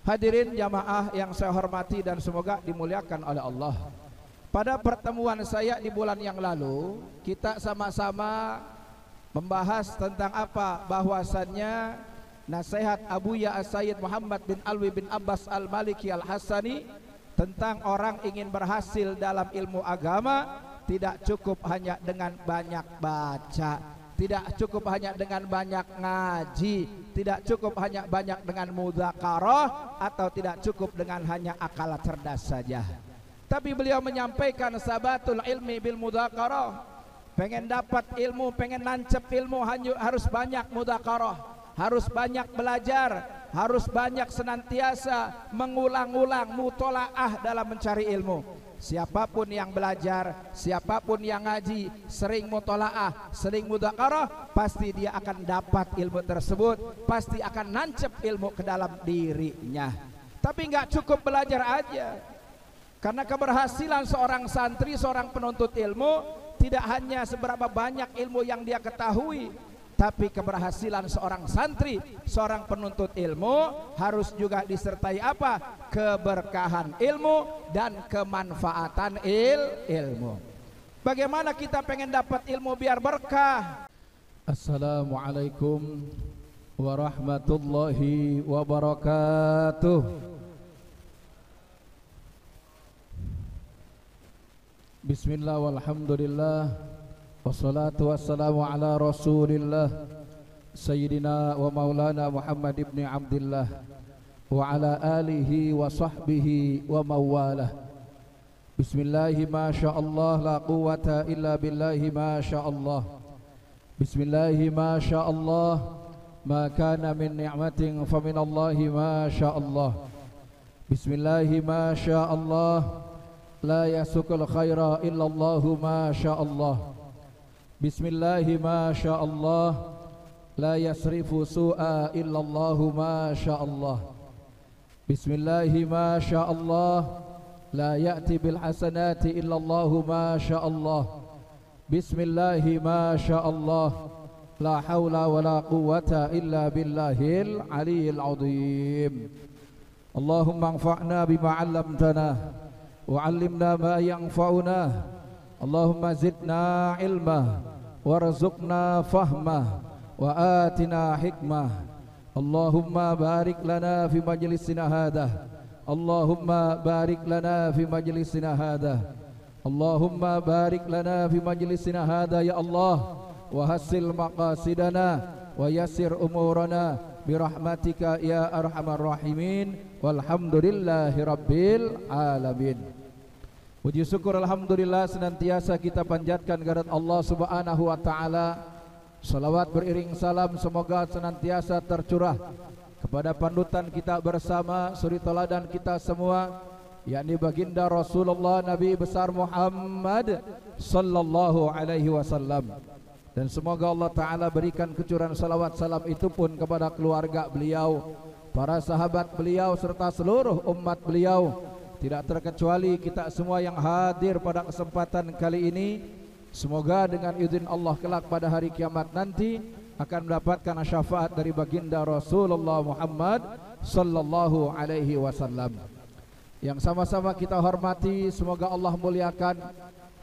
Hadirin jamaah yang saya hormati dan semoga dimuliakan oleh Allah. Pada pertemuan saya di bulan yang lalu, kita sama-sama membahas tentang apa? Bahwasannya nasihat Abuya As-Sayyid Muhammad bin Alwi bin Abbas Al-Maliki Al-Hasani tentang orang ingin berhasil dalam ilmu agama tidak cukup hanya dengan banyak baca, tidak cukup hanya dengan banyak ngaji, tidak cukup hanya banyak dengan mudzakarah, atau tidak cukup dengan hanya akal cerdas saja. Tapi beliau menyampaikan sabatul ilmi bil mudzakarah. Pengen dapat ilmu, pengen nancep ilmu harus banyak mudzakarah, harus banyak belajar, harus banyak senantiasa mengulang-ulang mutolaah dalam mencari ilmu. Siapapun yang belajar, siapapun yang ngaji, sering mutolaah, sering mudzakarah, pasti dia akan dapat ilmu tersebut, pasti akan nancep ilmu ke dalam dirinya. Tapi nggak cukup belajar aja, karena keberhasilan seorang santri, seorang penuntut ilmu tidak hanya seberapa banyak ilmu yang dia ketahui, tapi keberhasilan seorang santri, seorang penuntut ilmu harus juga disertai apa? Keberkahan ilmu dan kemanfaatan ilmu. Bagaimana kita pengen dapat ilmu biar berkah? Assalamualaikum warahmatullahi wabarakatuh. Bismillah walhamdulillah, wassalatu wassalamu ala rasulillah Sayyidina wa maulana Muhammad ibn Abdillah wa ala alihi wa sahbihi wa mawalah. Bismillahi ma sya'allah, la quwata illa billahi ma sya'allah. Bismillahi ma sya'allah, ma kana min ni'matin fa minallahi ma sya'allah. Bismillahi ma sya'allah, la yasukul khaira illallahu ma sya'allah. Bismillahi ma sya'allah, la yasrifu su'a illallahu ma sya'allah. Bismillahi ma sya'allah, la ya'ti bil hasanati illallahu ma sya'allah. Bismillahi ma sya'allah, la hawla wa la quwwata illa billahil aliyyil azim. Allahumma anfa'na bima 'allamtana wa 'allimna ma yanfa'una. Allahumma zidna ilma warzuqna fahma wa atina hikmah. Allahumma barik lana fi majlisina hadha. Allahumma barik lana fi majlisina hadha. Allahumma barik lana fi majlisina hadha ya Allah, wa hasil maqasidana wa yassir umurana birahmatika ya arhamar rahimin. Walhamdulillahi rabbil alamin. Puji syukur alhamdulillah senantiasa kita panjatkan kehadirat Allah Subhanahu wa taala. Salawat beriring salam semoga senantiasa tercurah kepada panutan kita bersama, suri teladan kita semua, yakni baginda Rasulullah Nabi besar Muhammad sallallahu alaihi wasallam. Dan semoga Allah taala berikan kecurangan salawat salam itu pun kepada keluarga beliau, para sahabat beliau serta seluruh umat beliau. Tidak terkecuali kita semua yang hadir pada kesempatan kali ini. Semoga dengan izin Allah kelak pada hari kiamat nanti akan mendapatkan syafaat dari baginda Rasulullah Muhammad sallallahu alaihi wasallam. Yang sama-sama kita hormati, semoga Allah muliakan,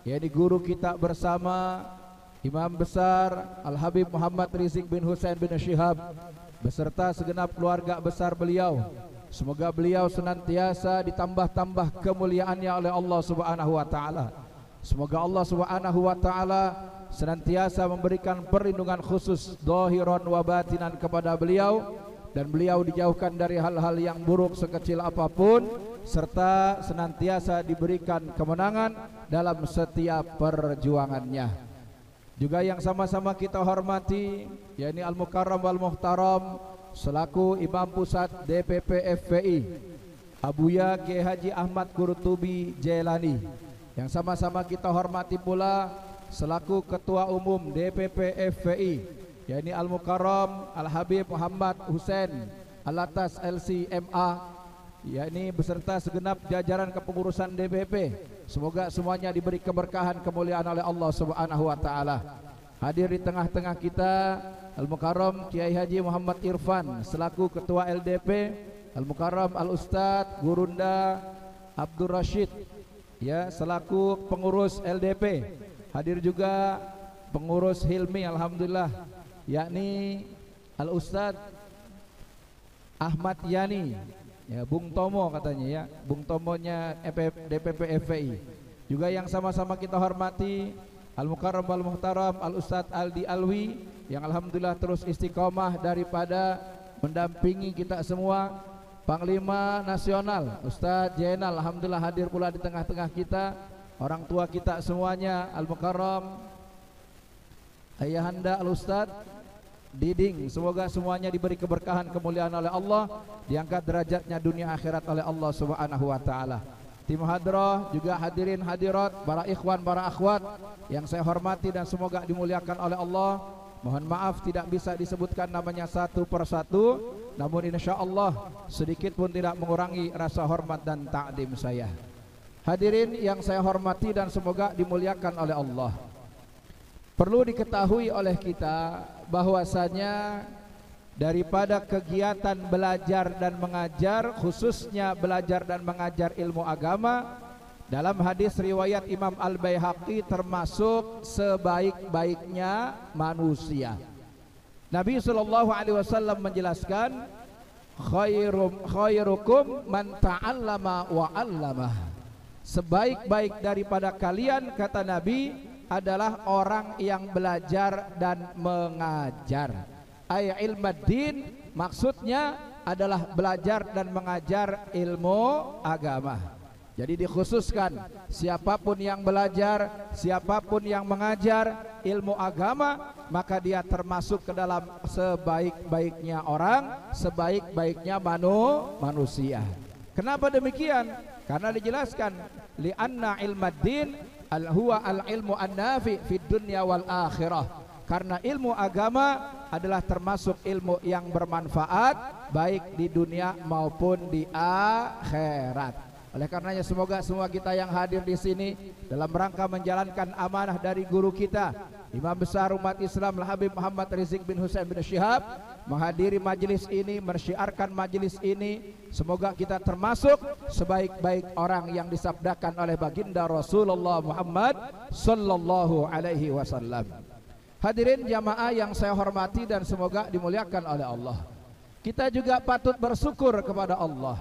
yakni guru kita bersama, Imam besar Al-Habib Muhammad Rizik bin Husain bin Syihab beserta segenap keluarga besar beliau. Semoga beliau senantiasa ditambah-tambah kemuliaannya oleh Allah Subhanahu wa taala. Semoga Allah Subhanahu wa taala senantiasa memberikan perlindungan khusus zahiran wa batinan kepada beliau, dan beliau dijauhkan dari hal-hal yang buruk sekecil apapun, serta senantiasa diberikan kemenangan dalam setiap perjuangannya. Juga yang sama-sama kita hormati, yakni Al-Mukarram wal Muhtaram selaku Imam Pusat DPP FPI Abuya Kiai Haji Ahmad Qurtubi Jailani. Yang sama-sama kita hormati pula selaku Ketua Umum DPP FPI, yakni Al-Mukarram Al-Habib Muhammad Husain Alatas LCMA, yakni beserta segenap jajaran kepengurusan DPP. Semoga semuanya diberi keberkahan kemuliaan oleh Allah Subhanahu wa taala. Hadir di tengah-tengah kita Al-Mukarram Kiai Haji Muhammad Irfan selaku Ketua LDP, Al-Mukarram Al-Ustadz Gurunda Abdul Rashid ya selaku pengurus LDP. Hadir juga pengurus Hilmi alhamdulillah yakni Al-Ustadz Ahmad Yani ya, Bung Tomo katanya ya, Bung Tomonya DPP FPI. Juga yang sama-sama kita hormati Al-Mukarram Al-Muhtaram Al-Ustadz Aldi Alwi yang alhamdulillah terus istiqomah daripada mendampingi kita semua. Panglima Nasional Ustadz Jainal alhamdulillah hadir pula di tengah-tengah kita. Orang tua kita semuanya Al-Mukarram Ayahanda Al-Ustadz Diding, semoga semuanya diberi keberkahan kemuliaan oleh Allah, diangkat derajatnya dunia akhirat oleh Allah Subhanahu wa taala. Tim hadrah juga hadirin hadirat, para ikhwan, para akhwat yang saya hormati dan semoga dimuliakan oleh Allah. Mohon maaf tidak bisa disebutkan namanya satu persatu, namun insya Allah sedikit pun tidak mengurangi rasa hormat dan ta'zim saya. Hadirin yang saya hormati dan semoga dimuliakan oleh Allah. Perlu diketahui oleh kita bahwasanya daripada kegiatan belajar dan mengajar, khususnya belajar dan mengajar ilmu agama, dalam hadis riwayat Imam Al-Baihaqi termasuk sebaik-baiknya manusia. Nabi SAW menjelaskan, khairukum man ta'allama wa 'allamah. Sebaik-baik daripada kalian, kata Nabi, adalah orang yang belajar dan mengajar. Ay ilmuddin, maksudnya adalah belajar dan mengajar ilmu agama. Jadi dikhususkan siapapun yang belajar, siapapun yang mengajar ilmu agama, maka dia termasuk ke dalam sebaik-baiknya orang, sebaik-baiknya manusia. Kenapa demikian? Karena dijelaskan li'anna ilmuddin huwa al-ilmu an-nafi fid dunya wal akhirah. Karena ilmu agama adalah termasuk ilmu yang bermanfaat baik di dunia maupun di akhirat. Oleh karenanya semoga semua kita yang hadir di sini dalam rangka menjalankan amanah dari guru kita Imam besar umat Islam Habib Muhammad Rizik bin Husain bin Syihab menghadiri majelis ini, mensyiarkan majelis ini. Semoga kita termasuk sebaik-baik orang yang disabdakan oleh baginda Rasulullah Muhammad sallallahu alaihi wasallam. Hadirin jamaah yang saya hormati dan semoga dimuliakan oleh Allah. Kita juga patut bersyukur kepada Allah.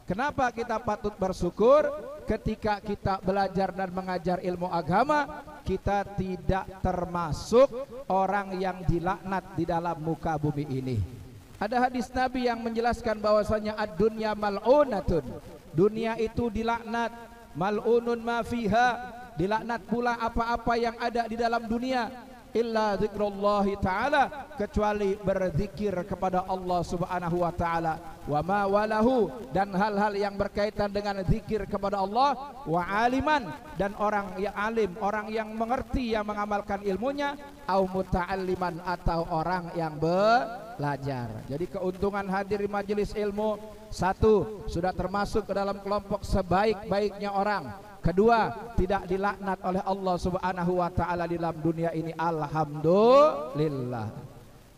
Kenapa kita patut bersyukur? Ketika kita belajar dan mengajar ilmu agama, kita tidak termasuk orang yang dilaknat di dalam muka bumi ini. Ada hadis Nabi yang menjelaskan bahwasanya ad-dunya mal'unatun. Dunia itu dilaknat, mal'unun ma fiha, dilaknat pula apa-apa yang ada di dalam dunia. Illa zikrullahi ta'ala, kecuali berzikir kepada Allah subhanahu wa ta'ala, wa ma walahu, dan hal-hal yang berkaitan dengan zikir kepada Allah, wa aliman, dan orang yang alim, orang yang mengerti, yang mengamalkan ilmunya, au muta'alliman, atau orang yang belajar. Jadi keuntungan hadir di majelis ilmu, satu, sudah termasuk ke dalam kelompok sebaik-baiknya orang. Kedua, tidak dilaknat oleh Allah subhanahu wa ta'ala di dalam dunia ini. Alhamdulillah.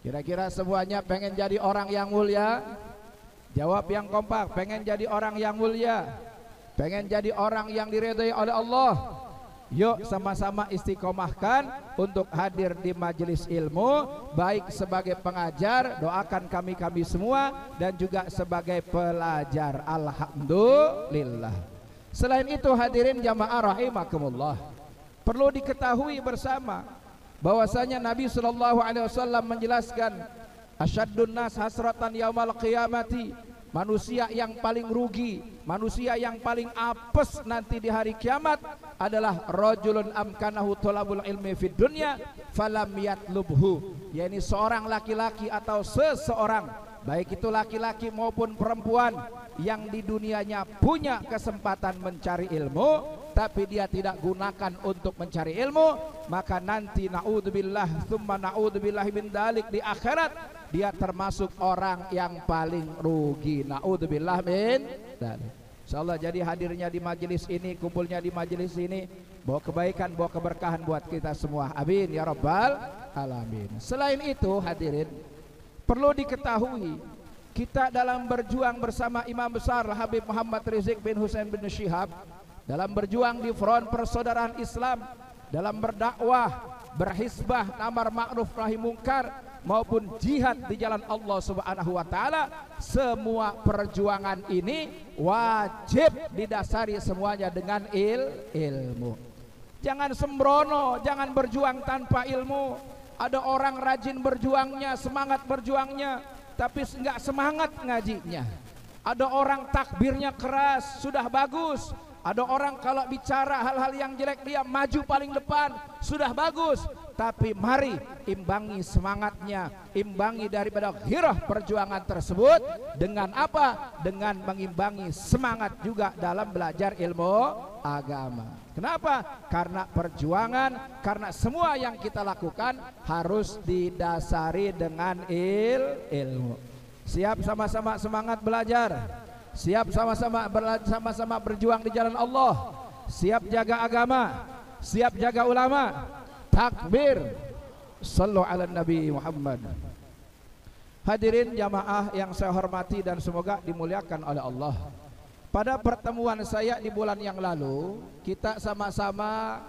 Kira-kira semuanya pengen jadi orang yang mulia? Jawab yang kompak. Pengen jadi orang yang mulia, pengen jadi orang yang diridhai oleh Allah. Yuk sama-sama istiqomahkan untuk hadir di majelis ilmu, baik sebagai pengajar, doakan kami semua, dan juga sebagai pelajar. Alhamdulillah. Selain itu hadirin jamaah rahimakumullah, perlu diketahui bersama bahwasanya Nabi SAW menjelaskan asyaddun nas hasratan yaumal qiyamati, manusia yang paling rugi, manusia yang paling apes nanti di hari kiamat adalah rajulun amkanahu thalabul ilmi fid dunya falam yatlubhu, yakni seorang laki-laki atau seseorang, baik itu laki-laki maupun perempuan, yang di dunianya punya kesempatan mencari ilmu tapi dia tidak gunakan untuk mencari ilmu, maka nanti naudzubillah tsumma naudzubillah min dalik, di akhirat dia termasuk orang yang paling rugi. Naudzubillah min dalik. Insyaallah jadi hadirnya di majelis ini, kumpulnya di majelis ini bawa kebaikan, bawa keberkahan buat kita semua. Amin ya rabbal alamin. Selain itu hadirin, perlu diketahui kita dalam berjuang bersama Imam Besar Habib Muhammad Rizik bin Husain bin Syihab, dalam berjuang di front persaudaraan Islam, dalam berdakwah, berhisbah, amar ma'ruf nahi mungkar, maupun jihad di jalan Allah Subhanahu wa taala, semua perjuangan ini wajib didasari semuanya dengan ilmu. Jangan sembrono, jangan berjuang tanpa ilmu. Ada orang rajin berjuangnya, semangat berjuangnya, tapi enggak semangat ngajinya. Ada orang takbirnya keras, sudah bagus. Ada orang kalau bicara hal-hal yang jelek dia maju paling depan, sudah bagus. Tapi mari imbangi semangatnya, imbangi daripada ghirah perjuangan tersebut dengan apa? Dengan mengimbangi semangat juga dalam belajar ilmu agama. Kenapa? Karena perjuangan, karena semua yang kita lakukan harus didasari dengan ilmu. Siap sama-sama semangat belajar. Siap sama-sama berjuang di jalan Allah. Siap jaga agama, siap jaga ulama. Takbir. Sallu ala Nabi Muhammad. Hadirin jamaah yang saya hormati dan semoga dimuliakan oleh Allah. Pada pertemuan saya di bulan yang lalu, kita sama-sama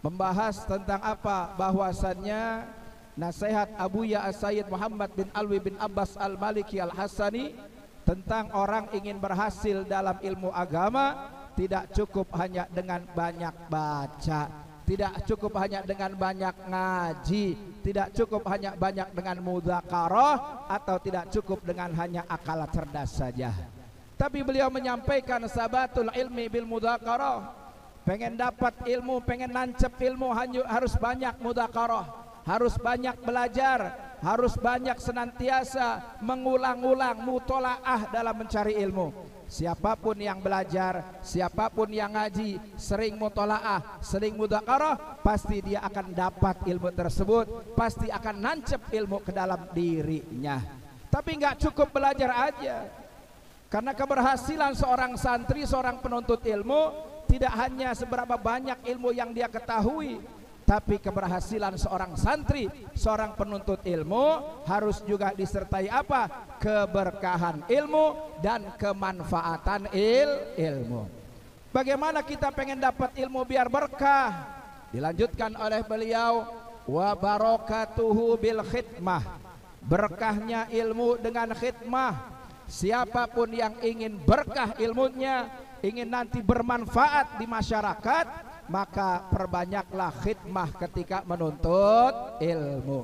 membahas tentang apa? Bahwasannya nasihat Abuya As-Sayyid Muhammad bin Alwi bin Abbas Al-Maliki Al-Hasani tentang orang ingin berhasil dalam ilmu agama, tidak cukup hanya dengan banyak baca, tidak cukup hanya dengan banyak ngaji, tidak cukup hanya banyak dengan mudzakarah, atau tidak cukup dengan hanya akal cerdas saja. Tapi beliau menyampaikan sabatul ilmi bil mudzakarah. Pengen dapat ilmu, pengen nancep ilmu, harus banyak mudzakarah, harus banyak belajar, harus banyak senantiasa mengulang-ulang mutolaah dalam mencari ilmu. Siapapun yang belajar, siapapun yang ngaji, sering mutolaah, sering mudzakarah, pasti dia akan dapat ilmu tersebut, pasti akan nancep ilmu ke dalam dirinya. Tapi nggak cukup belajar aja, karena keberhasilan seorang santri, seorang penuntut ilmu tidak hanya seberapa banyak ilmu yang dia ketahui, tapi keberhasilan seorang santri, seorang penuntut ilmu harus juga disertai apa? Keberkahan ilmu dan kemanfaatan ilmu. Bagaimana kita pengen dapat ilmu biar berkah? Dilanjutkan oleh beliau, wa barakatuhu bil khidmah. Berkahnya ilmu dengan khidmah. Siapapun yang ingin berkah ilmunya, ingin nanti bermanfaat di masyarakat, maka perbanyaklah khidmah ketika menuntut ilmu.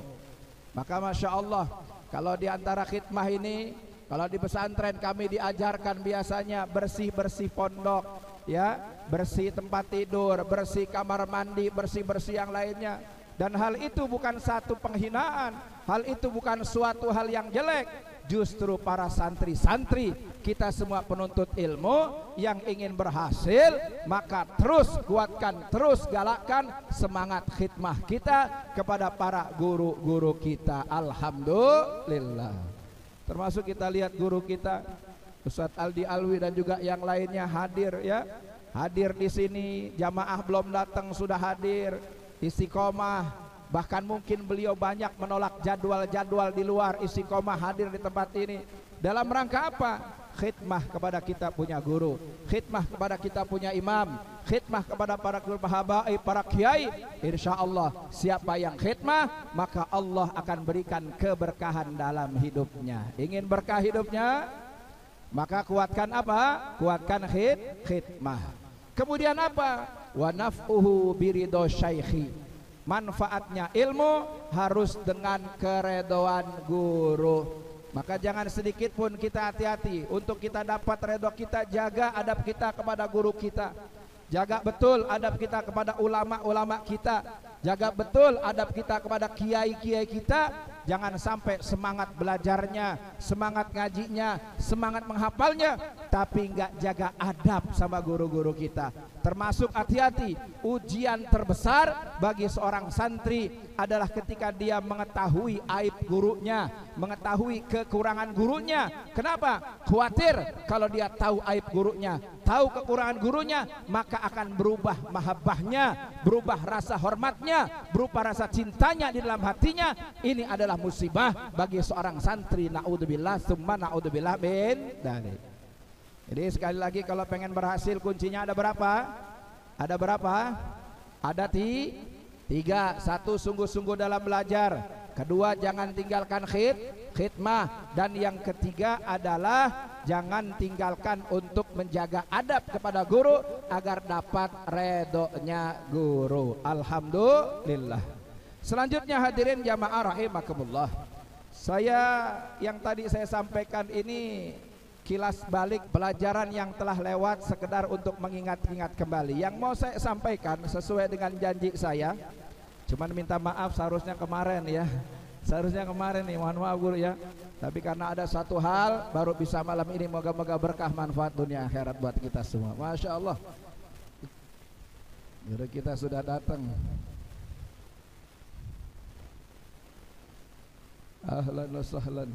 Maka Masya Allah, kalau di antara khidmah ini, kalau di pesantren kami diajarkan biasanya bersih-bersih pondok, ya, bersih tempat tidur, bersih kamar mandi, bersih-bersih yang lainnya. Dan hal itu bukan satu penghinaan, hal itu bukan suatu hal yang jelek. Justru para santri-santri, kita semua penuntut ilmu yang ingin berhasil, maka terus kuatkan, terus galakkan semangat khidmah kita kepada para guru-guru kita. Alhamdulillah. Termasuk kita lihat guru kita Ustadz Aldi Alwi dan juga yang lainnya hadir, ya. Hadir di sini, jamaah belum datang sudah hadir, istiqomah. Bahkan mungkin beliau banyak menolak jadwal-jadwal di luar, istiqomah hadir di tempat ini. Dalam rangka apa? Khidmah kepada kita punya guru, khidmah kepada kita punya imam, khidmah kepada para habaib, para kiai. Insya Allah siapa yang khidmah, maka Allah akan berikan keberkahan dalam hidupnya. Ingin berkah hidupnya, maka kuatkan apa? Kuatkan khidmah. Kemudian apa? Wa naf'uhu biridho syaikhi. Manfaatnya ilmu harus dengan keredoan guru. Maka jangan sedikit pun kita hati-hati. Untuk kita dapat redho kita, jaga adab kita kepada guru kita, jaga betul adab kita kepada ulama-ulama kita, jaga betul adab kita kepada kiai-kiai kita. Jangan sampai semangat belajarnya, semangat ngajinya, semangat menghafalnya, tapi enggak jaga adab sama guru-guru kita, Termasuk hati-hati, ujian terbesar bagi seorang santri adalah ketika dia mengetahui aib gurunya, mengetahui kekurangan gurunya. Kenapa? Khawatir kalau dia tahu aib gurunya, tahu kekurangan gurunya, maka akan berubah mahabbahnya, berubah rasa hormatnya, berubah rasa cintanya di dalam hatinya. Ini adalah musibah bagi seorang santri. Naudzubillah summa naudzubillah min dzalik. Jadi sekali lagi, kalau pengen berhasil kuncinya ada berapa? Ada berapa? Ada tiga. Satu, sungguh-sungguh dalam belajar. Kedua, jangan tinggalkan khidmah. Dan yang ketiga adalah jangan tinggalkan untuk menjaga adab kepada guru agar dapat redonya guru. Alhamdulillah. Selanjutnya hadirin jamaah rahimakumullah, yang tadi saya sampaikan ini kilas balik pelajaran yang telah lewat, sekedar untuk mengingat-ingat kembali. Yang mau saya sampaikan sesuai dengan janji saya, cuman minta maaf seharusnya kemarin ya, seharusnya kemarin nih, mohon maaf guru ya. Tapi karena ada satu hal baru bisa malam ini, moga-moga berkah manfaat dunia akhirat buat kita semua. Masya Allah, guru kita sudah datang. Ahlan wa sahlan.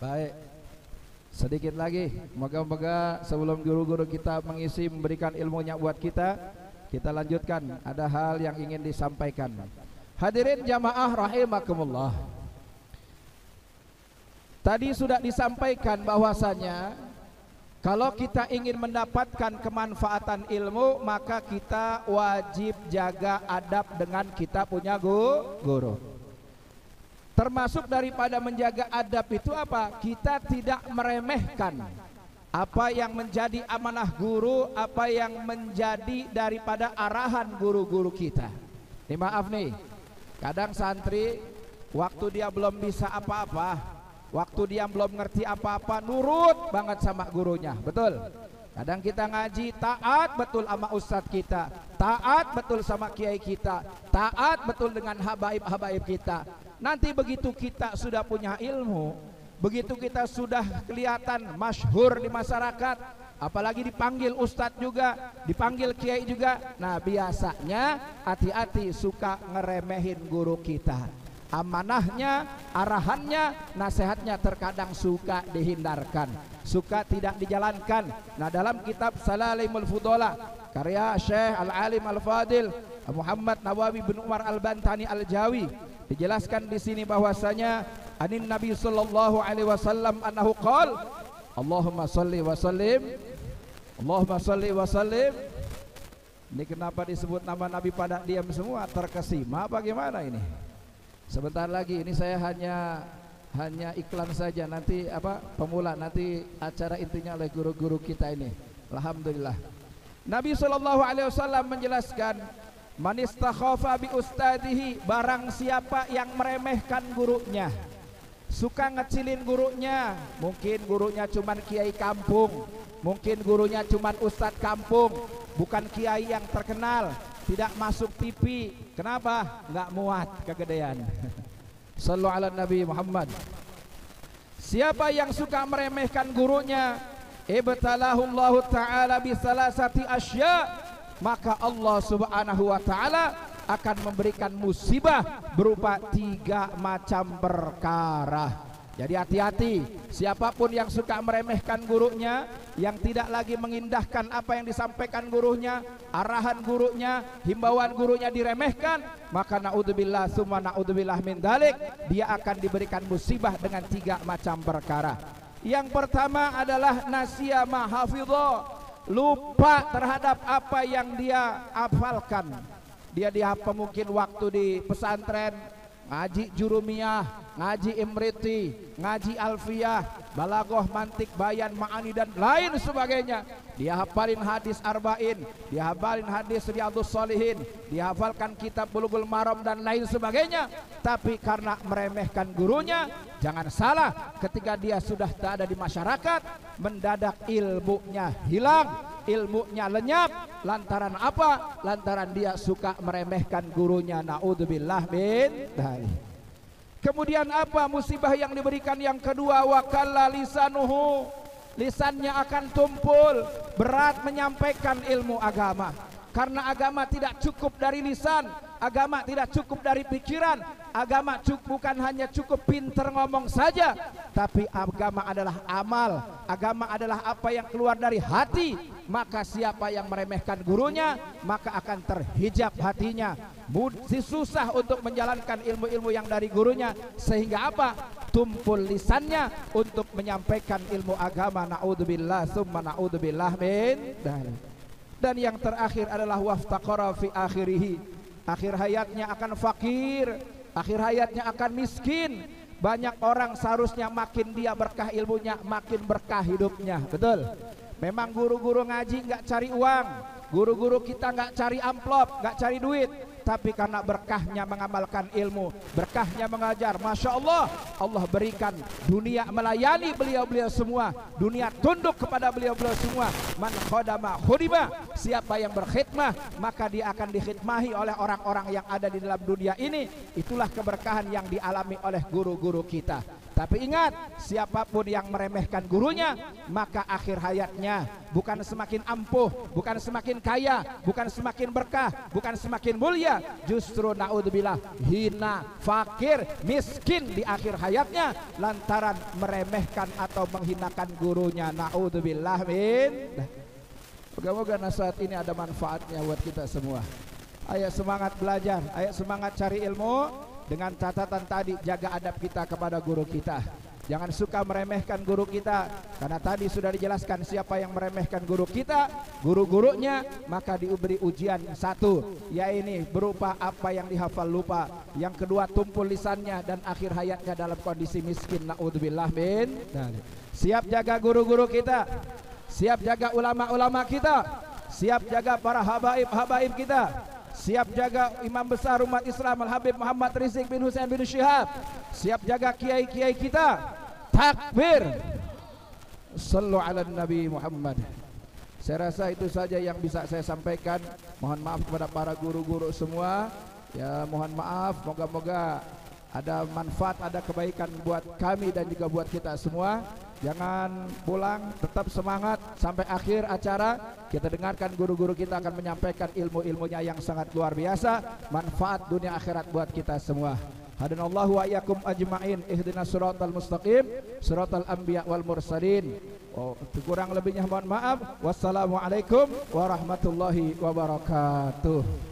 Baik, sedikit lagi, moga-moga sebelum guru-guru kita mengisi memberikan ilmunya buat kita lanjutkan. Ada hal yang ingin disampaikan. Hadirin jamaah rahimakumullah, tadi sudah disampaikan bahwasanya kalau kita ingin mendapatkan kemanfaatan ilmu, maka kita wajib jaga adab dengan kita punya guru. Termasuk daripada menjaga adab itu apa? Kita tidak meremehkan apa yang menjadi amanah guru, apa yang menjadi daripada arahan guru-guru kita. Ini maaf nih, kadang santri waktu dia belum bisa apa-apa, waktu dia belum ngerti apa-apa, nurut banget sama gurunya, betul? Kadang kita ngaji taat betul sama ustadz kita, taat betul sama kiai kita, taat betul dengan habaib-habaib kita. Nanti begitu kita sudah punya ilmu, begitu kita sudah kelihatan masyhur di masyarakat, apalagi dipanggil ustadz juga, dipanggil kiai juga, nah biasanya hati-hati suka ngeremehin guru kita. Amanahnya, arahannya, nasihatnya terkadang suka dihindarkan, suka tidak dijalankan. Nah, dalam kitab Salalimul Fudola karya Syekh Al-Alim Al-Fadil Muhammad Nawawi bin Umar Al-Bantani Al-Jawi, dijelaskan di sini bahwasanya anin Nabi sallallahu alaihi wasallam annahu qala Allahumma shalli wa sallim, Allahumma shalli wa sallim. Ini kenapa disebut nama Nabi pada diam semua, terkesima bagaimana ini? Sebentar lagi ini saya hanya iklan saja, nanti pemula, nanti acara intinya oleh guru-guru kita ini. Alhamdulillah. Nabi sallallahu alaihi wasallam menjelaskan, man istakhafa bi ustadihi, barang siapa yang meremehkan gurunya, suka ngecilin gurunya, mungkin gurunya cuman kiai kampung, mungkin gurunya cuman ustadz kampung, bukan kiai yang terkenal, tidak masuk TV. Kenapa? Nggak muat kegedean. Sallu ala Nabi Muhammad. Siapa yang suka meremehkan gurunya, ibtalahullahu ta'ala bisalasati asya, maka Allah subhanahu wa ta'ala akan memberikan musibah berupa 3 macam perkara. Jadi hati-hati, siapapun yang suka meremehkan gurunya, yang tidak lagi mengindahkan apa yang disampaikan gurunya, arahan gurunya, himbauan gurunya diremehkan, maka naudzubillah summa naudzubillah min dzalik, dia akan diberikan musibah dengan 3 macam perkara. Yang pertama adalah nasya ma hafidha, lupa terhadap apa yang dia hafalkan. Dia dihafal mungkin waktu di pesantren, ngaji jurumiyah, ngaji imriti, ngaji alfiyah, balaghah, mantik, bayan, ma'ani dan lain sebagainya. Dia hafalin hadis arba'in, dia hafalin hadis riyadhus shalihin, dia hafalkan kitab bulughul maram dan lain sebagainya. Tapi karena meremehkan gurunya, jangan salah, ketika dia sudah tak ada di masyarakat, mendadak ilmunya hilang, ilmunya lenyap. Lantaran apa? Lantaran dia suka meremehkan gurunya. Naudzubillah min dzalik. Kemudian apa musibah yang diberikan yang kedua? Wa kalla lisanuhu, lisannya akan tumpul, berat menyampaikan ilmu agama. Karena agama tidak cukup dari lisan, agama tidak cukup dari pikiran, agama bukan hanya cukup pinter ngomong saja, tapi agama adalah amal, agama adalah apa yang keluar dari hati. Maka siapa yang meremehkan gurunya, maka akan terhijab hatinya, susah untuk menjalankan ilmu-ilmu yang dari gurunya. Sehingga apa? Tumpul lisannya untuk menyampaikan ilmu agama. Naudzubillah summa naudzubillah min dzalik. Dan yang terakhir adalah waftaqara fi akhirih, akhir hayatnya akan fakir, akhir hayatnya akan miskin. Banyak orang seharusnya makin dia berkah ilmunya, makin berkah hidupnya. Betul? Memang guru-guru ngaji nggak cari uang, guru-guru kita nggak cari amplop, nggak cari duit, tapi karena berkahnya mengamalkan ilmu, berkahnya mengajar, Masya Allah, Allah berikan dunia melayani beliau-beliau semua, dunia tunduk kepada beliau-beliau semua. Man khodama khudima, siapa yang berkhidmah maka dia akan dikhidmahi oleh orang-orang yang ada di dalam dunia ini. Itulah keberkahan yang dialami oleh guru-guru kita. Tapi ingat, siapapun yang meremehkan gurunya, maka akhir hayatnya bukan semakin ampuh, bukan semakin kaya, bukan semakin berkah, bukan semakin mulia, justru naudzubillah hina, fakir, miskin di akhir hayatnya lantaran meremehkan atau menghinakan gurunya. Naudzubillah min. Moga-moga nasihat ini ada manfaatnya buat kita semua. Ayo semangat belajar, ayo semangat cari ilmu. Dengan catatan tadi, jaga adab kita kepada guru kita. Jangan suka meremehkan guru kita, karena tadi sudah dijelaskan siapa yang meremehkan guru kita, guru-gurunya, maka diberi ujian satu, yaitu berupa apa yang dihafal lupa. Yang kedua, tumpul lisannya dan akhir hayatnya dalam kondisi miskin. Naudzubillah min dzalik. Siap jaga guru-guru kita, siap jaga ulama-ulama kita, siap jaga para habaib-habaib kita, siap jaga imam besar umat Islam Al-Habib Muhammad Rizik bin Husain bin Syihab, siap jaga kiai-kiai kita. Takbir, sallu ala Nabi Muhammad. Saya rasa itu saja yang bisa saya sampaikan. Mohon maaf kepada para guru-guru semua. Ya, mohon maaf, moga-moga ada manfaat, ada kebaikan buat kami dan juga buat kita semua. Jangan pulang, tetap semangat sampai akhir acara. Kita dengarkan guru-guru kita akan menyampaikan ilmu-ilmunya yang sangat luar biasa, manfaat dunia akhirat buat kita semua. Hadanallahu wa iyyakum ajma'in, ihdinas siratal mustaqim, siratal anbiya wal mursalin. Kurang lebihnya mohon maaf. Wassalamualaikum warahmatullahi wabarakatuh.